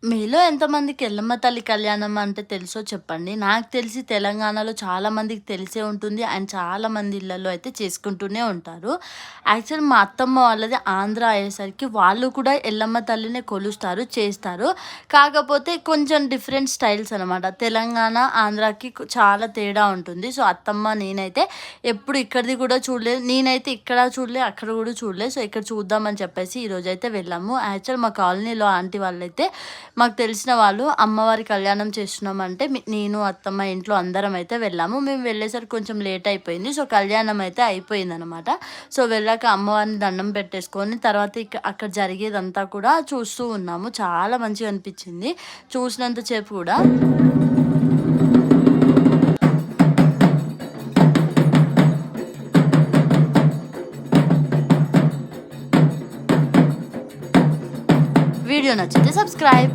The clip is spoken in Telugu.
మీలో ఎంతమందికి ఎల్లమ్మ తల్లి కళ్యాణం అంటే తెలుసో చెప్పండి. నాకు తెలిసి తెలంగాణలో చాలా మందికి తెలిసే ఉంటుంది. అండ్ చాలా మంది ఇళ్లలో అయితే చేసుకుంటూనే ఉంటారు. యాక్చువల్ మా అత్తమ్మ వాళ్ళది ఆంధ్ర అయ్యేసరికి వాళ్ళు కూడా ఎల్లమ్మ తల్లినే కొలుస్తారు, చేస్తారు. కాకపోతే కొంచెం డిఫరెంట్ స్టైల్స్ అనమాట. తెలంగాణ, ఆంధ్రాకి చాలా తేడా ఉంటుంది. సో, అత్తమ్మ నేనైతే ఎప్పుడు ఇక్కడిది కూడా చూడలేదు. నేనైతే ఇక్కడ చూడలే, అక్కడ కూడా చూడలేదు. సో, ఇక్కడ చూద్దామని చెప్పేసి ఈరోజైతే వెళ్ళాము. యాక్చువల్ మా కాలనీలో ఆంటీ వాళ్ళైతే మాకు తెలిసిన వాళ్ళు అమ్మవారి కళ్యాణం చేస్తున్నామంటే నేను, అత్తమ్మ ఇంట్లో అందరం అయితే వెళ్ళాము. మేము వెళ్ళేసరికి కొంచెం లేట్ అయిపోయింది. సో, కళ్యాణం అయితే అయిపోయిందనమాట. సో, వెళ్ళాక అమ్మవారిని దండం పెట్టేసుకొని తర్వాత అక్కడ జరిగేదంతా కూడా చూస్తూ ఉన్నాము. చాలా మంచిగా అనిపించింది చూసినంత సేపు కూడా. వీడియో నచ్చితే సబ్స్క్రైబ్.